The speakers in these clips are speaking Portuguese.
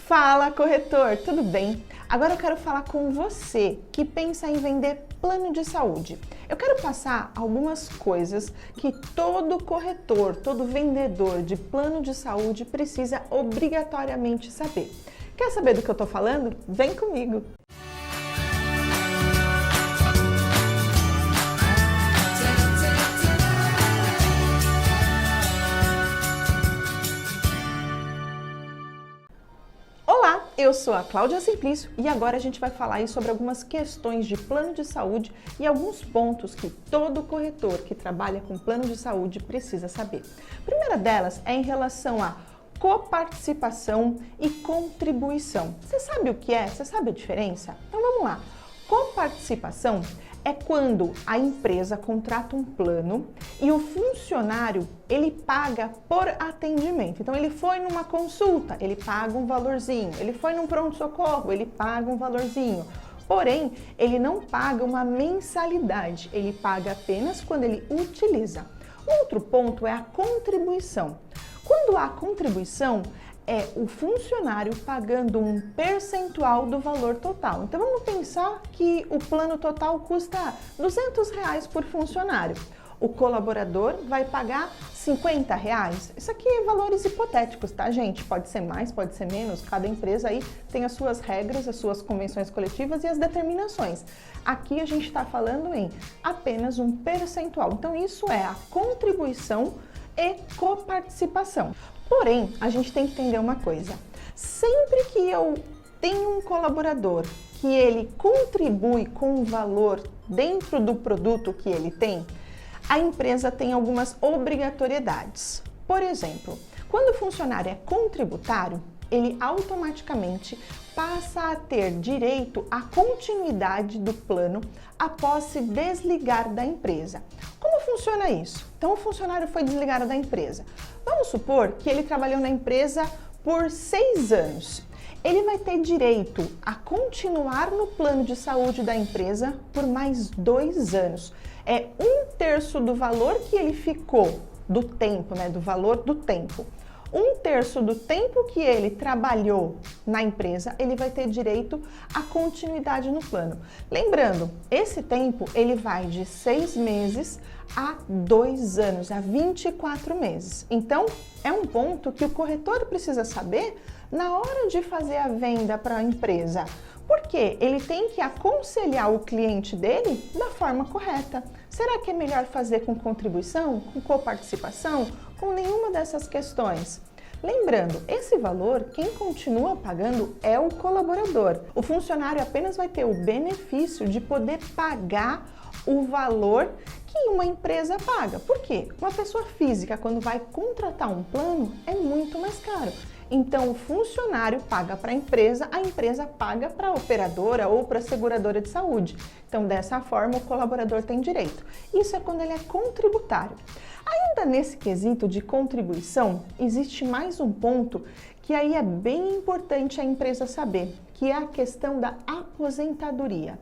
Fala, corretor, tudo bem? Agora eu quero falar com você que pensa em vender plano de saúde. Eu quero passar algumas coisas que todo corretor, todo vendedor de plano de saúde precisa obrigatoriamente saber. Quer saber do que eu tô falando? Vem comigo! Olá, eu sou a Cláudia Simplício e agora a gente vai falar aí sobre algumas questões de plano de saúde e alguns pontos que todo corretor que trabalha com plano de saúde precisa saber. A primeira delas é em relação a coparticipação e contribuição. Você sabe o que é? Você sabe a diferença? Então vamos lá. Coparticipação é quando a empresa contrata um plano e o funcionário ele paga por atendimento. Então ele foi numa consulta, ele paga um valorzinho. Ele foi num pronto-socorro, ele paga um valorzinho. Porém, ele não paga uma mensalidade, ele paga apenas quando ele utiliza. Outro ponto é a contribuição. Quando há contribuição, é o funcionário pagando um percentual do valor total. Então vamos pensar que o plano total custa R$200 por funcionário. O colaborador vai pagar R$50. Isso aqui é valores hipotéticos, tá, gente? Pode ser mais, pode ser menos. Cada empresa aí tem as suas regras, as suas convenções coletivas e as determinações. Aqui a gente está falando em apenas um percentual. Então isso é a contribuição e coparticipação. Porém, a gente tem que entender uma coisa. Sempre que eu tenho um colaborador que ele contribui com o valor dentro do produto que ele tem, a empresa tem algumas obrigatoriedades. Por exemplo, quando o funcionário é contributário, ele automaticamente passa a ter direito à continuidade do plano após se desligar da empresa. Como funciona isso? Então, o funcionário foi desligado da empresa. Vamos supor que ele trabalhou na empresa por 6 anos. Ele vai ter direito a continuar no plano de saúde da empresa por mais 2 anos. É 1/3 do valor que ele ficou, do tempo, né? Do valor do tempo. 1/3 do tempo que ele trabalhou na empresa, ele vai ter direito à continuidade no plano. Lembrando, esse tempo ele vai de 6 meses a 2 anos, a 24 meses. Então, é um ponto que o corretor precisa saber na hora de fazer a venda para a empresa. Porque ele tem que aconselhar o cliente dele da forma correta. Será que é melhor fazer com contribuição, com coparticipação, com nenhuma dessas questões? Lembrando, esse valor, quem continua pagando é o colaborador. O funcionário apenas vai ter o benefício de poder pagar o valor que uma empresa paga. Por quê? Uma pessoa física, quando vai contratar um plano, é muito mais caro. Então, o funcionário paga para a empresa paga para a operadora ou para a seguradora de saúde. Então, dessa forma, o colaborador tem direito. Isso é quando ele é contributário. Ainda nesse quesito de contribuição, existe mais um ponto que aí é bem importante a empresa saber, que é a questão da aposentadoria.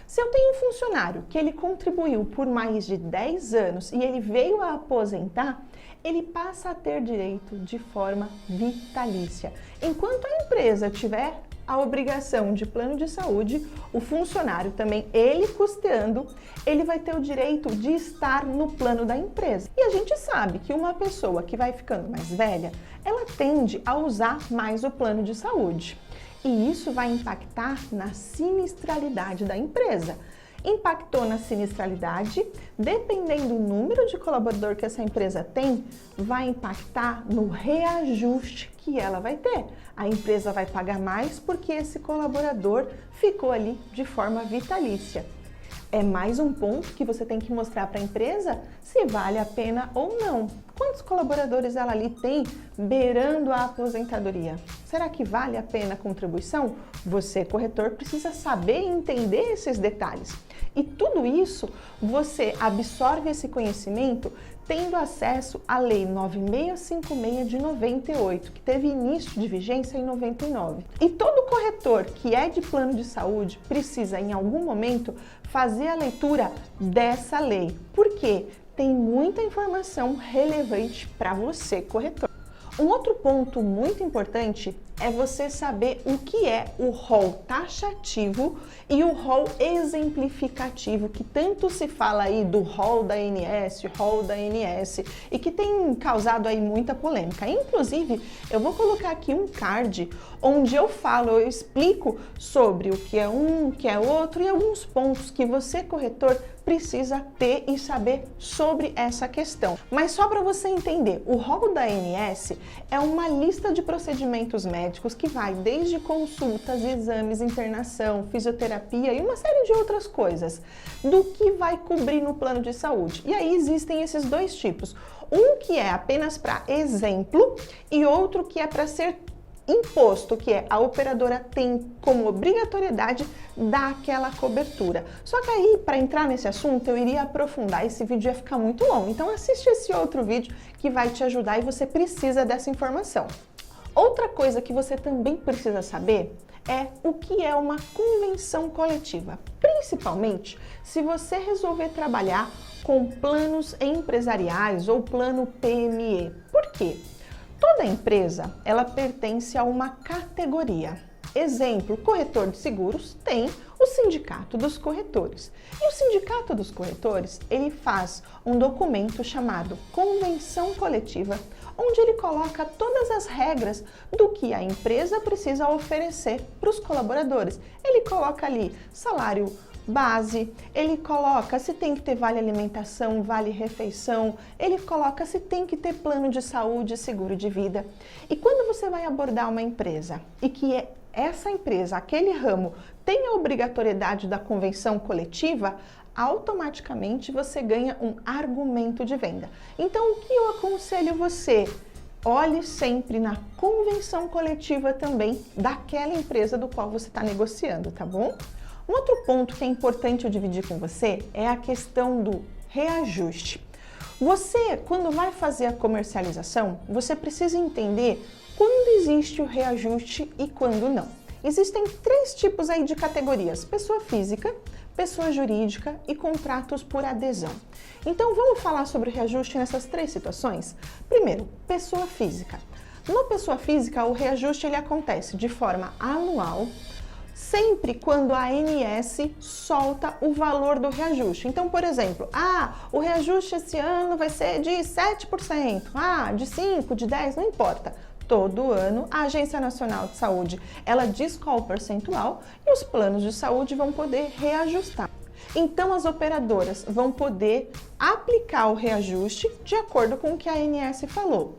Se eu tenho um funcionário que ele contribuiu por mais de 10 anos e ele veio a aposentar, ele passa a ter direito de forma vitalícia. Enquanto a empresa tiver a obrigação de plano de saúde, o funcionário também, ele custeando, ele vai ter o direito de estar no plano da empresa. E a gente sabe que uma pessoa que vai ficando mais velha, ela tende a usar mais o plano de saúde. E isso vai impactar na sinistralidade da empresa. Impactou na sinistralidade, dependendo do número de colaborador que essa empresa tem, vai impactar no reajuste que ela vai ter. A empresa vai pagar mais porque esse colaborador ficou ali de forma vitalícia. É mais um ponto que você tem que mostrar para a empresa se vale a pena ou não. Quantos colaboradores ela ali tem beirando a aposentadoria? Será que vale a pena a contribuição? Você, corretor, precisa saber e entender esses detalhes. E tudo isso, você absorve esse conhecimento tendo acesso à Lei 9656 de 98, que teve início de vigência em 99. E todo corretor que é de plano de saúde precisa, em algum momento, fazer a leitura dessa lei. Por quê? Tem muita informação relevante para você, corretor. Um outro ponto muito importante é você saber o que é o rol taxativo e o rol exemplificativo, que tanto se fala aí do rol da ANS, e que tem causado aí muita polêmica. Inclusive, eu vou colocar aqui um card onde eu explico sobre o que é um, o que é outro e alguns pontos que você, corretor, precisa ter e saber sobre essa questão. Mas só para você entender, o rol da ANS é uma lista de procedimentos médicos que vai desde consultas, exames, internação, fisioterapia e uma série de outras coisas do que vai cobrir no plano de saúde. E aí existem esses dois tipos, um que é apenas para exemplo e outro que é para ser imposto, que é a operadora tem como obrigatoriedade dar aquela cobertura. Só que aí, para entrar nesse assunto, eu iria aprofundar, esse vídeo ia ficar muito longo. Então assiste esse outro vídeo que vai te ajudar e você precisa dessa informação. Outra coisa que você também precisa saber é o que é uma convenção coletiva, principalmente se você resolver trabalhar com planos empresariais ou plano PME. Por quê? Toda empresa, ela pertence a uma categoria. Exemplo, corretor de seguros tem o Sindicato dos Corretores. E o Sindicato dos Corretores, ele faz um documento chamado Convenção Coletiva, onde ele coloca todas as regras do que a empresa precisa oferecer para os colaboradores. Ele coloca ali salário base, ele coloca se tem que ter vale alimentação, vale refeição, ele coloca se tem que ter plano de saúde, seguro de vida. E quando você vai abordar uma empresa e que essa empresa, aquele ramo, tem a obrigatoriedade da convenção coletiva, automaticamente você ganha um argumento de venda. Então, o que eu aconselho você? Olhe sempre na convenção coletiva também daquela empresa do qual você está negociando, tá bom? Um outro ponto que é importante eu dividir com você é a questão do reajuste. Você, quando vai fazer a comercialização, você precisa entender quando existe o reajuste e quando não. Existem 3 tipos aí de categorias: pessoa física, pessoa jurídica e contratos por adesão. Então vamos falar sobre o reajuste nessas 3 situações? Primeiro, pessoa física. Na pessoa física, o reajuste ele acontece de forma anual, sempre quando a ANS solta o valor do reajuste. Então, por exemplo, o reajuste esse ano vai ser de 7%, de 5%, de 10%, não importa. Todo ano, a Agência Nacional de Saúde, ela diz qual o percentual e os planos de saúde vão poder reajustar. Então, as operadoras vão poder aplicar o reajuste de acordo com o que a ANS falou.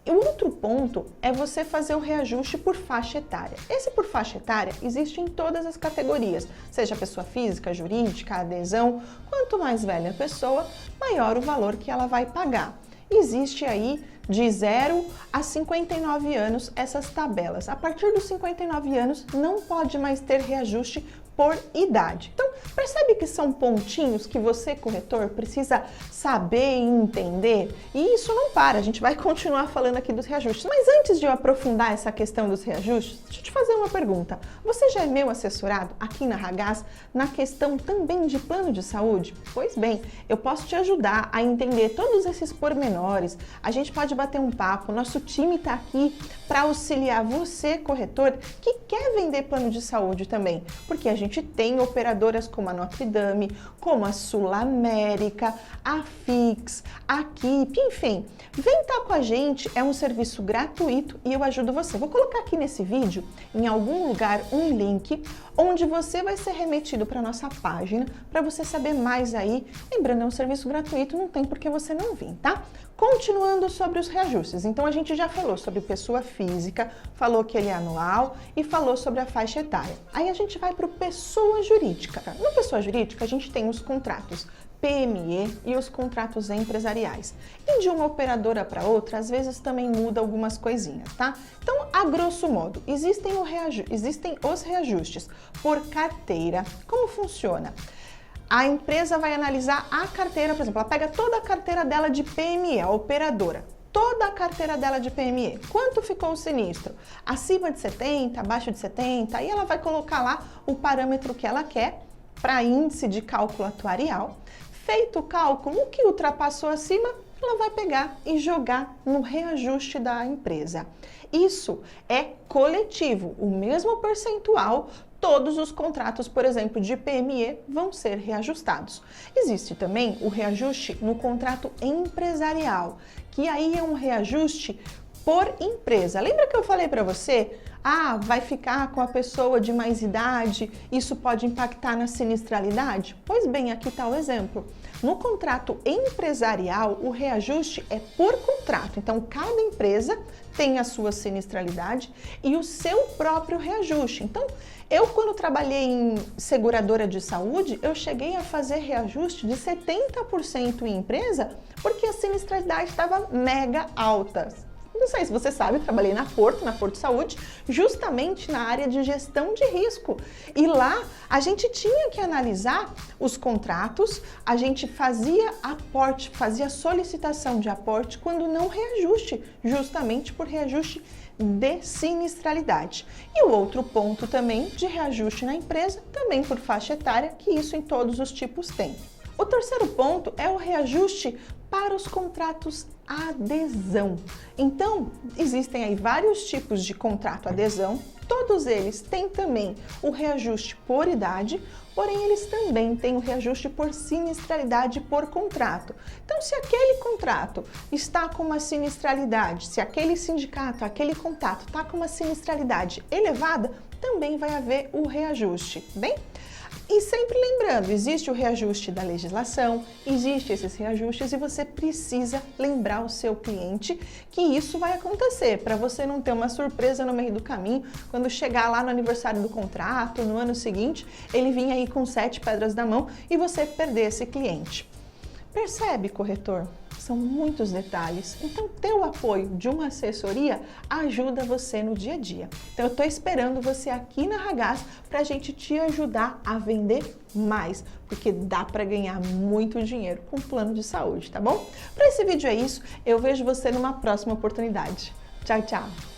E o outro ponto é você fazer o reajuste por faixa etária. Esse por faixa etária existe em todas as categorias, seja pessoa física, jurídica, adesão. Quanto mais velha a pessoa, maior o valor que ela vai pagar. Existe aí de 0 a 59 anos essas tabelas. A partir dos 59 anos não pode mais ter reajuste por idade. Então, percebe que são pontinhos que você, corretor, precisa saber e entender? E isso não para, a gente vai continuar falando aqui dos reajustes. Mas antes de eu aprofundar essa questão dos reajustes, deixa eu te fazer uma pergunta. Você já é meu assessorado aqui na Ragaz na questão também de plano de saúde? Pois bem, eu posso te ajudar a entender todos esses pormenores. A gente pode bater um papo, nosso time está aqui para auxiliar você, corretor, que quer vender plano de saúde também, porque a gente tem operadoras como a Notre Dame, como a Sul América, a Fix, a Keep, enfim. Vem estar com a gente, é um serviço gratuito e eu ajudo você. Vou colocar aqui nesse vídeo, em algum lugar, um link onde você vai ser remetido para a nossa página para você saber mais aí. Lembrando, é um serviço gratuito, não tem por que você não vir, tá? Continuando sobre os reajustes, então a gente já falou sobre pessoa física, falou que ele é anual e falou sobre a faixa etária. Aí a gente vai para o pessoa jurídica. No pessoa jurídica a gente tem os contratos PME e os contratos empresariais. E de uma operadora para outra, às vezes também muda algumas coisinhas, tá? Então, a grosso modo, existem os reajustes por carteira. Como funciona? A empresa vai analisar a carteira, por exemplo, ela pega toda a carteira dela de PME, a operadora, toda a carteira dela de PME. Quanto ficou o sinistro? Acima de 70, abaixo de 70, aí ela vai colocar lá o parâmetro que ela quer para índice de cálculo atuarial. Feito o cálculo, o que ultrapassou acima, ela vai pegar e jogar no reajuste da empresa. Isso é coletivo, o mesmo percentual. Todos os contratos, por exemplo, de PME vão ser reajustados. Existe também o reajuste no contrato empresarial, que aí é um reajuste por empresa. Lembra que eu falei para você? Ah, vai ficar com a pessoa de mais idade, isso pode impactar na sinistralidade? Pois bem, aqui está o exemplo. No contrato empresarial, o reajuste é por contrato. Então, cada empresa tem a sua sinistralidade e o seu próprio reajuste. Então, eu quando trabalhei em seguradora de saúde, eu cheguei a fazer reajuste de 70% em empresa, porque a sinistralidade estava mega alta. Não sei se você sabe, eu trabalhei na Porto Saúde, justamente na área de gestão de risco. E lá a gente tinha que analisar os contratos, a gente fazia aporte, fazia solicitação de aporte quando não reajuste, justamente por reajuste de sinistralidade. E o outro ponto também de reajuste na empresa, também por faixa etária, que isso em todos os tipos tem. O terceiro ponto é o reajuste para os contratos adesão. Então, existem aí vários tipos de contrato adesão, todos eles têm também o reajuste por idade, porém eles também têm o reajuste por sinistralidade por contrato. Então, se aquele contrato está com uma sinistralidade, se aquele sindicato, aquele contato está com uma sinistralidade elevada, também vai haver o reajuste, bem? E sempre lembrando, existe o reajuste da legislação, existe esses reajustes e você precisa lembrar o seu cliente que isso vai acontecer, para você não ter uma surpresa no meio do caminho, quando chegar lá no aniversário do contrato, no ano seguinte, ele vir aí com 7 pedras na mão e você perder esse cliente. Percebe, corretor? São muitos detalhes, então ter o apoio de uma assessoria ajuda você no dia a dia. Então eu estou esperando você aqui na Ragaz para a gente te ajudar a vender mais, porque dá para ganhar muito dinheiro com plano de saúde, tá bom? Para esse vídeo é isso, eu vejo você numa próxima oportunidade. Tchau, tchau!